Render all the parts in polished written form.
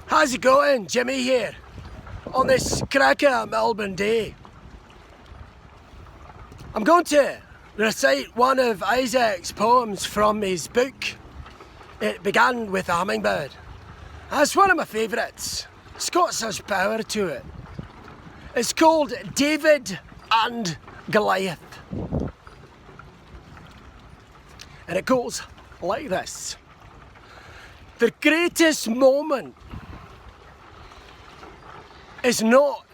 How's it going? Jimmy here, on this cracker Melbourne day. I'm going to recite one of Isaac's poems from his book. It began with a hummingbird. That's one of my favourites. It's got such power to it. It's called David and Goliath. And it goes like this. The greatest moment is not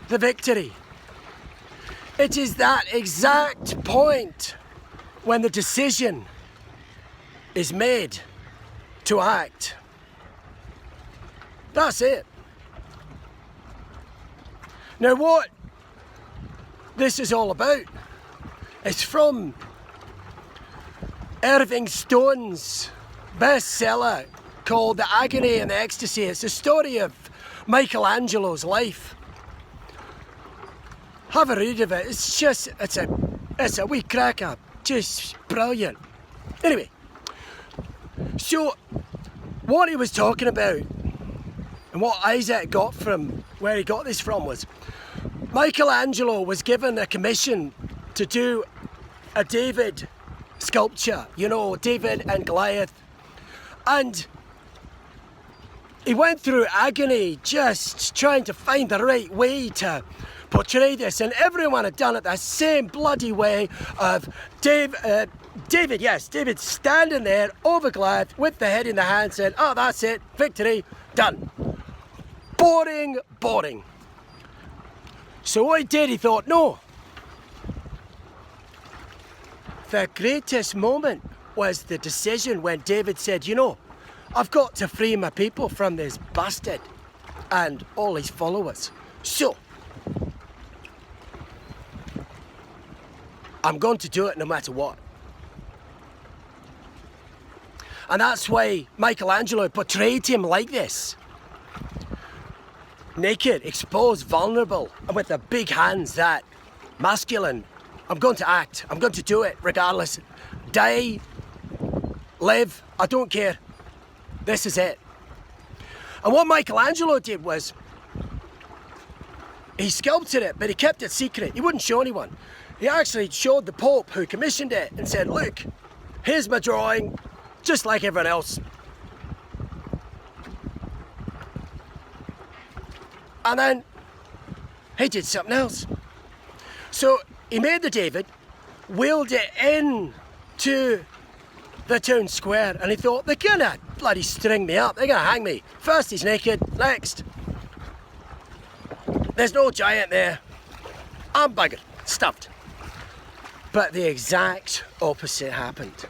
the victory. It is that exact point when the decision is made to act. That's it. Now what this is all about is from Irving Stone's bestseller called The Agony and the Ecstasy. It's the story of Michelangelo's life. Have a read of it. It's a wee cracker. Just brilliant. Anyway, so what he was talking about and what Isaac got from where he got this from was Michelangelo was given a commission to do a David sculpture, David and Goliath, and he went through agony just trying to find the right way to portray this, and everyone had done it the same bloody way of David standing there over Goliath with the head in the hand saying, "Oh, that's it, victory, done." Boring. So what he did, he thought, no. The greatest moment was the decision when David said, I've got to free my people from this bastard and all his followers. So, I'm going to do it no matter what. And that's why Michelangelo portrayed him like this. Naked, exposed, vulnerable, and with the big hands, that masculine. I'm going to act. I'm going to do it regardless. Die, live, I don't care. This is it. And what Michelangelo did was, he sculpted it, but he kept it secret. He wouldn't show anyone. He actually showed the Pope who commissioned it and said, "Look, here's my drawing, just like everyone else." And then he did something else. So he made the David, wheeled it in to the town square, and he thought, they're gonna bloody string me up, they're gonna hang me. First he's naked, next there's no giant there. I'm buggered, stuffed. But the exact opposite happened.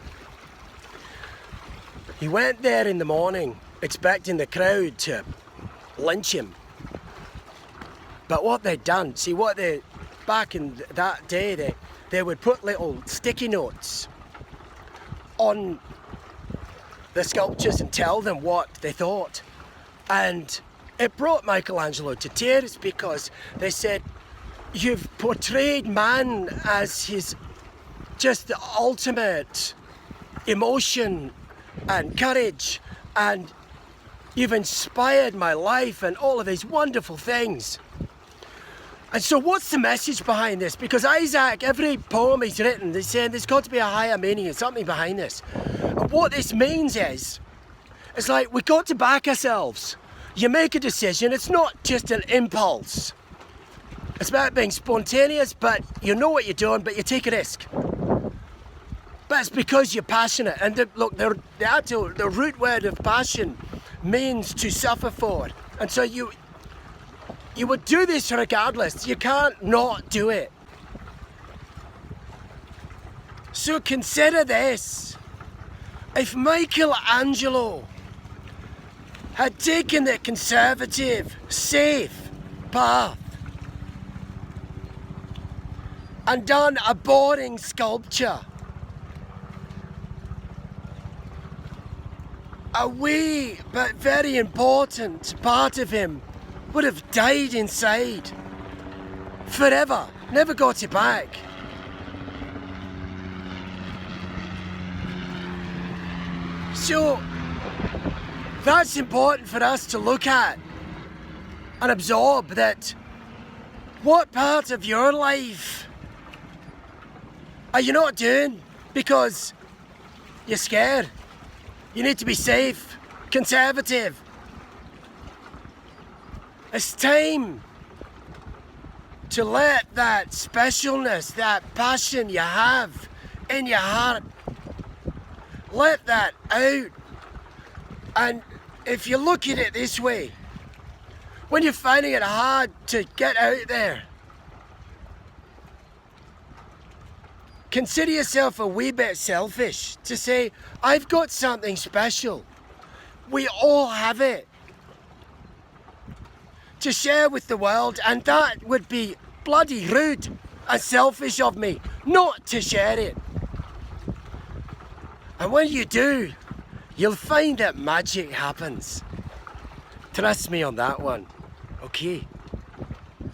He went there in the morning expecting the crowd to lynch him. But what they'd done, back in that day, they would put little sticky notes on the sculptures and tell them what they thought. And it brought Michelangelo to tears because they said, "You've portrayed man as his just the ultimate emotion and courage, and you've inspired my life and all of these wonderful things." And so what's the message behind this? Because Isaac, every poem he's written, he's saying there's got to be a higher meaning and something behind this. And what this means is, it's like we've got to back ourselves. You make a decision, it's not just an impulse. It's about being spontaneous, but you know what you're doing, but you take a risk. But it's because you're passionate. And the root word of passion means to suffer for. And so you would do this regardless. You can't not do it. So consider this. If Michelangelo had taken the conservative, safe path and done a boring sculpture, a wee but very important part of him would have died inside forever, never got it back. So That's important for us to look at and absorb. That what part of your life are you not doing because you're scared? You need to be safe, conservative. It's time to let that specialness, that passion you have in your heart, let that out. And if you look at it this way, when you're finding it hard to get out there, consider yourself a wee bit selfish to say, I've got something special. We all have it to share with the world, and that would be bloody rude and selfish of me not to share it. And when you do, you'll find that magic happens. Trust me on that one. Okay.